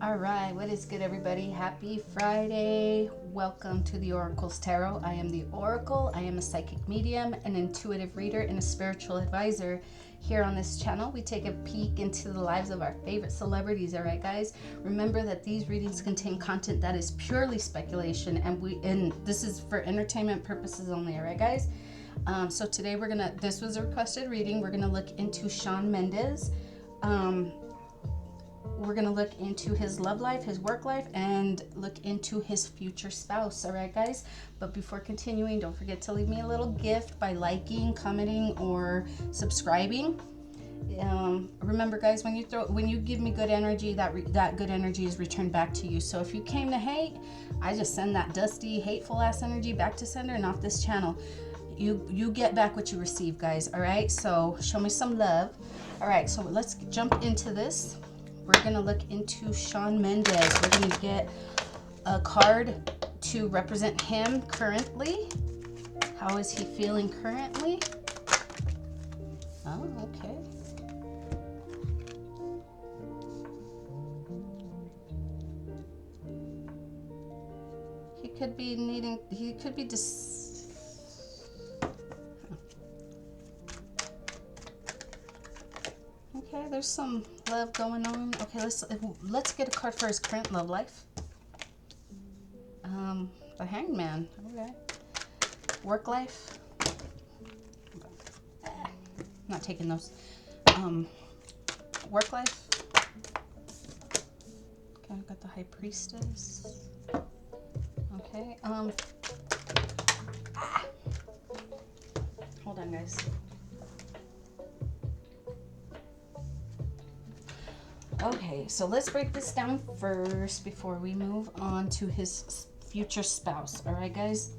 All right, what is good, everybody? Happy Friday. Welcome to the Oracle's Tarot. I am the Oracle. I am a psychic medium, an intuitive reader, and a spiritual advisor. Here on this channel, we take a peek into the lives of our favorite celebrities. All right, guys? Remember that these readings contain content that is purely speculation, and this is for entertainment purposes only. All right, guys? So today this was a requested reading. We're gonna look into Shawn Mendes. We're going to look into his love life, his work life, and look into his future spouse. All right, guys? But before continuing, don't forget to leave me a little gift by liking, commenting, or subscribing. Remember, guys, when you give me good energy, that good energy is returned back to you. So if you came to hate, I just send that dusty, hateful ass energy back to sender and off this channel. You get back what you receive, guys. All right? So show me some love. All right, so let's jump into this. We're going to look into Shawn Mendes. We're going to get a card to represent him currently. How is he feeling currently? Oh, okay. He could be Okay, there's some love going on. Okay, let's get a card for his current love life. The Hangman. Okay. Work life. Not taking those. Work life. Okay, I've got the High Priestess. Okay. Hold on, guys. Okay, so let's break this down first before we move on to his future spouse. All right, guys?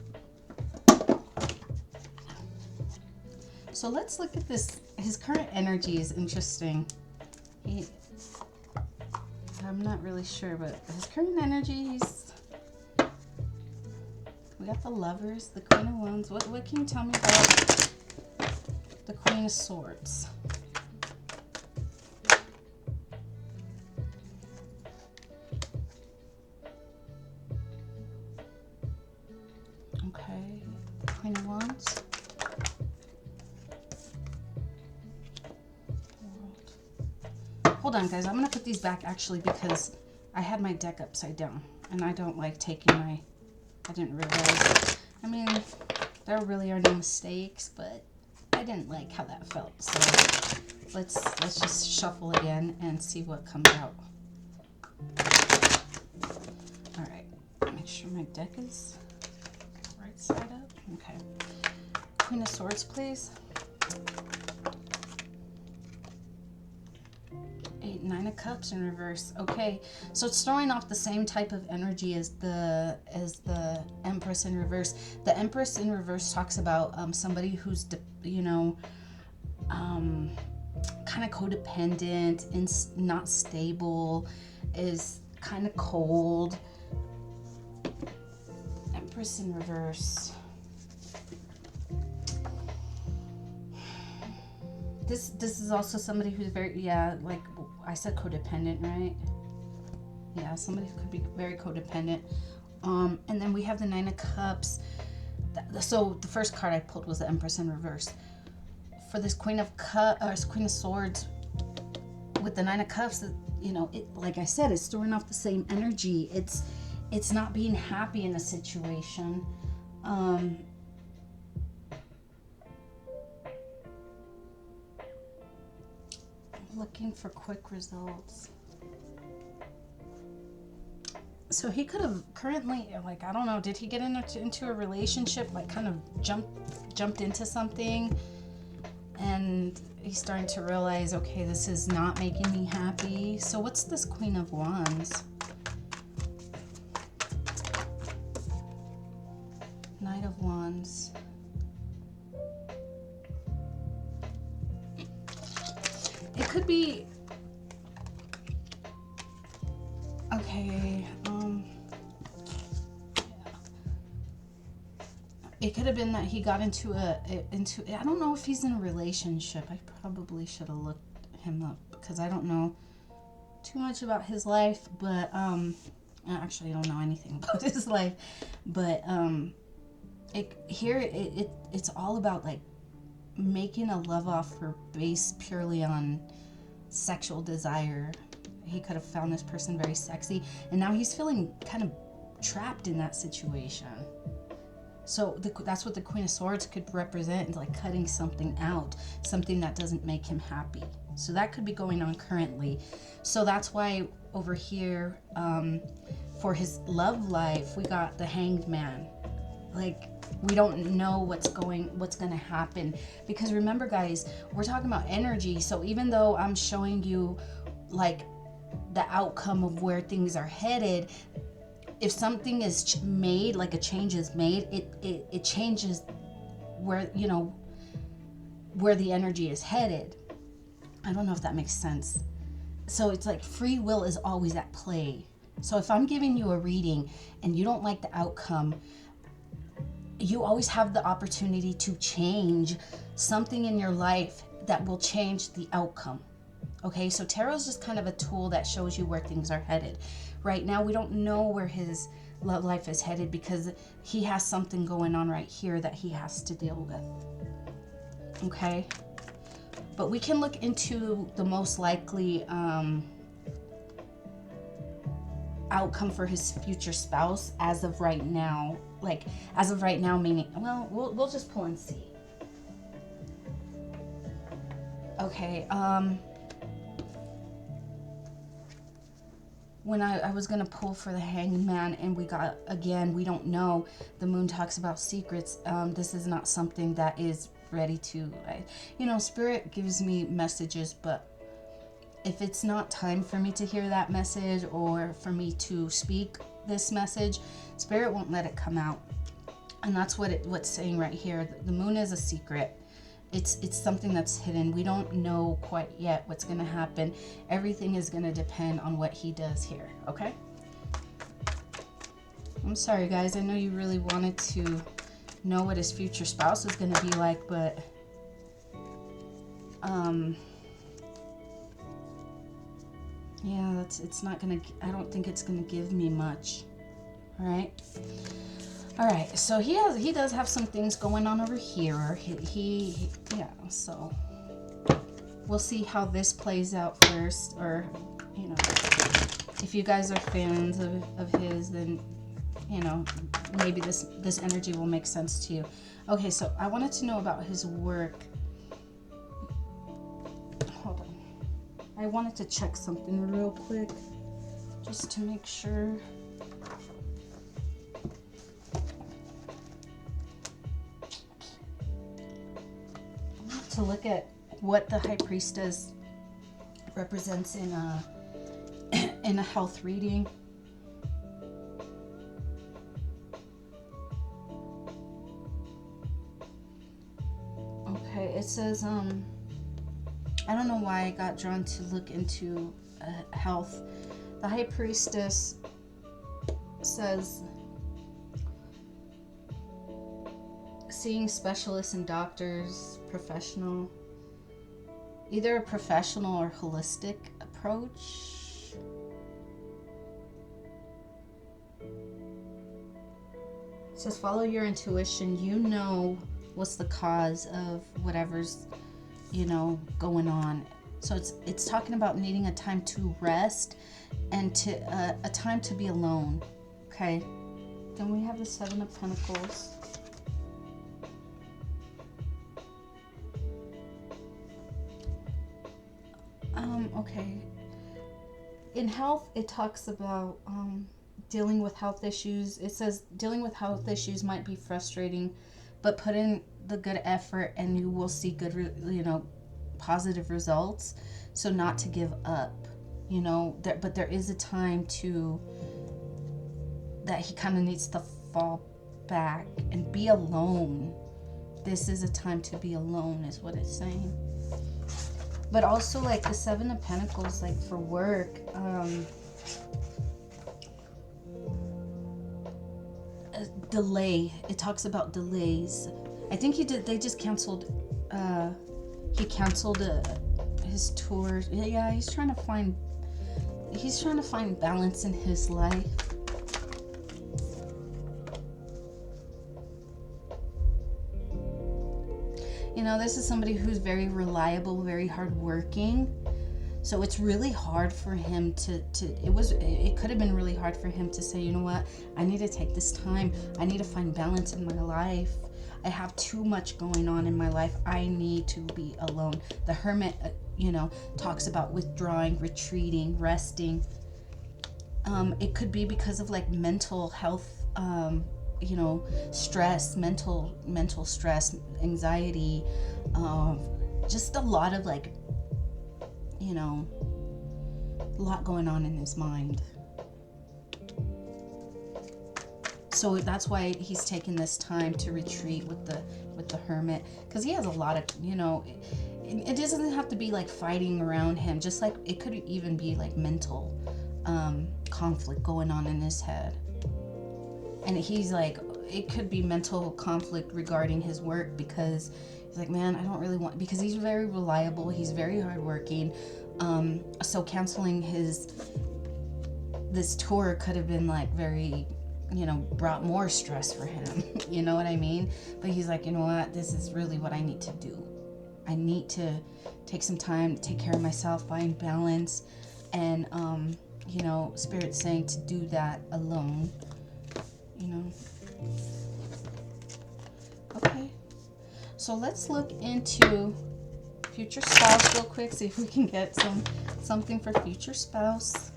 So let's look at this. His current energy is interesting. I'm not really sure, but his current energy, we got the Lovers, the Queen of Wands. What can you tell me about the Queen of Swords? Okay, Queen of Wands. Hold on, guys. I'm going to put these back, actually, because I had my deck upside down. And I don't like taking I didn't realize. I mean, there really are no mistakes, but I didn't like how that felt. So let's just shuffle again and see what comes out. All right. Make sure my deck is right side up. Okay. Queen of Swords, please. 8, 9 of Cups in reverse. Okay, so it's throwing off the same type of energy as the Empress in reverse. The Empress in reverse talks about somebody who's kind of codependent and not stable, is kind of cold. Empress in reverse. This is also somebody who's very, like I said, codependent, right? Yeah, somebody who could be very codependent. And then we have the 9 of Cups. So the first card I pulled was the Empress in reverse. For this Queen of Swords, with the 9 of Cups, like I said, it's throwing off the same energy. It's not being happy in a situation. Looking for quick results. So he could have currently, like, I don't know, did he get into a relationship, like kind of jumped into something, and he's starting to realize, okay, this is not making me happy. So what's this Queen of Wands? Knight of Wands. It could be, okay, it could have been that he got into I don't know if he's in a relationship. I probably should have looked him up, because I don't know too much about his life, but I actually don't know anything about his life, but it's all about like making a love offer based purely on sexual desire. He could have found this person very sexy, and now he's feeling kind of trapped in that situation. So that's what the Queen of Swords could represent, like cutting something out, something that doesn't make him happy. So that could be going on currently. So that's why over here, for his love life, we got the Hanged Man. Like, we don't know what's gonna happen, because remember, guys, we're talking about energy. So even though I'm showing you like the outcome of where things are headed, if something is made, like a change is made, it changes where, you know, where the energy is headed. I don't know if that makes sense. So it's like free will is always at play. So if I'm giving you a reading and you don't like the outcome, you always have the opportunity to change something in your life that will change the outcome. Okay, so tarot is just kind of a tool that shows you where things are headed. Right now, we don't know where his love life is headed because he has something going on right here that he has to deal with. Okay, but we can look into the most likely outcome for his future spouse as of right now. Like, as of right now, meaning, well, we'll just pull and see. Okay, when I was going to pull for the Hanged Man, and we got, again, we don't know. The moon talks about secrets. This is not something that is ready to, you know, Spirit gives me messages, but if it's not time for me to hear that message or for me to speak this message, Spirit won't let it come out. And that's what's saying right here. The moon is a secret. It's something that's hidden. We don't know quite yet what's going to happen. Everything is going to depend on what he does here, okay? I'm sorry, guys. I know you really wanted to know what his future spouse is going to be like, but yeah, it's not going to, I don't think it's going to give me much. All right. All right, so he does have some things going on over here. He yeah, so we'll see how this plays out first, or, you know, if you guys are fans of his, then, you know, maybe this energy will make sense to you. Okay, so I wanted to know about his work. Hold on. I wanted to check something real quick just to make sure. To look at what the High Priestess represents in a health reading. Okay, it says I don't know why I got drawn to look into health. The High Priestess says seeing specialists and doctors, professional, either a professional or holistic approach. It says follow your intuition. You know what's the cause of whatever's, you know, going on. So it's talking about needing a time to rest and to a time to be alone. Okay. Then we have the Seven of Pentacles. Okay. In health, it talks about dealing with health issues. It says dealing with health issues might be frustrating, but put in the good effort and you will see good, you know, positive results. So not to give up, you know, but there is a time that he kind of needs to fall back and be alone. This is a time to be alone is what it's saying. But also, like, the Seven of Pentacles, like, for work, delay. It talks about delays. I think they just canceled, he canceled his tour. Yeah, he's trying to find he's trying to find balance in his life. You know, this is somebody who's very reliable, very hardworking. So it's really hard for him it could have been really hard for him to say, you know what, I need to take this time. I need to find balance in my life. I have too much going on in my life. I need to be alone. The Hermit, you know, talks about withdrawing, retreating, resting. It could be because of like mental health, you know, stress, mental stress, anxiety, just a lot of like, you know, a lot going on in his mind. So that's why he's taking this time to retreat with the Hermit, because he has a lot of, you know, it doesn't have to be like fighting around him, just like it could even be like mental conflict going on in his head. And he's like, it could be mental conflict regarding his work, because he's like, man, I don't really want, because he's very reliable, he's very hardworking. So canceling this tour could have been like very, you know, brought more stress for him. You know what I mean? But he's like, you know what, this is really what I need to do. I need to take some time to take care of myself, find balance, and you know, Spirit's saying to do that alone. You know. Okay. So let's look into future spouse real quick, see if we can get something for future spouse.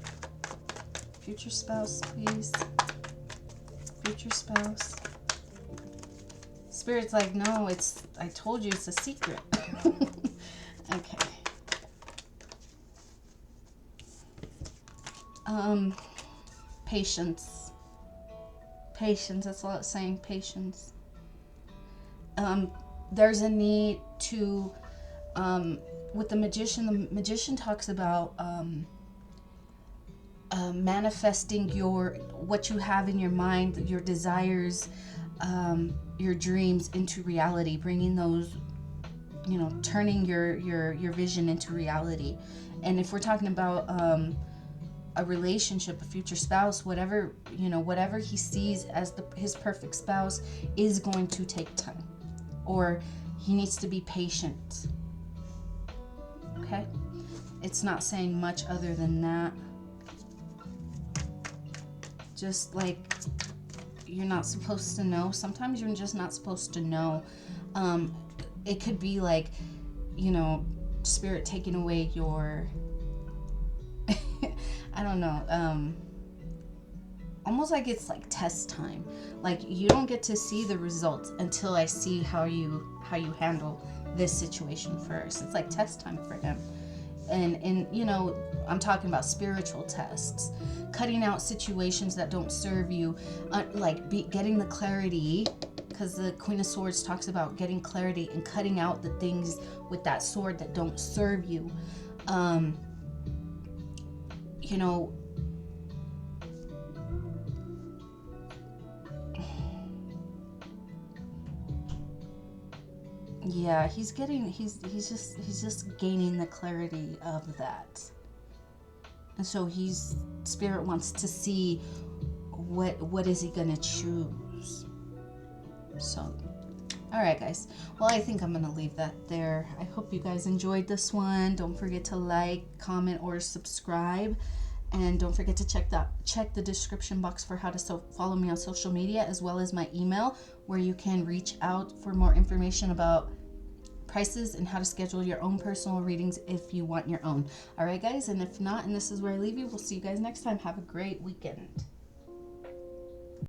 Future spouse, please. Future spouse. Spirit's like, no, I told you it's a secret. Okay. Patience. Patience, that's all it's saying, patience. There's a need to, with the magician talks about manifesting what you have in your mind, your desires, your dreams into reality, bringing those, you know, turning your vision into reality. And if we're talking about a relationship, a future spouse, whatever, you know, whatever he sees as his perfect spouse is going to take time, or he needs to be patient. Okay? It's not saying much other than that. Just like, you're not supposed to know. Sometimes you're just not supposed to know. It could be like, you know, Spirit taking away your I don't know, almost like it's like test time. Like, you don't get to see the results until I see how you handle this situation first. It's like test time for him. And you know, I'm talking about spiritual tests, cutting out situations that don't serve you, getting the clarity, because the Queen of Swords talks about getting clarity and cutting out the things with that sword that don't serve you. You know, yeah, he's just gaining the clarity of that. And so Spirit wants to see what is he gonna choose. So, all right, guys. Well, I think I'm gonna leave that there. I hope you guys enjoyed this one. Don't forget to like, comment, or subscribe. And don't forget to check the description box for how to follow me on social media, as well as my email, where you can reach out for more information about prices and how to schedule your own personal readings if you want your own. All right, guys, and if not, and this is where I leave you, we'll see you guys next time. Have a great weekend.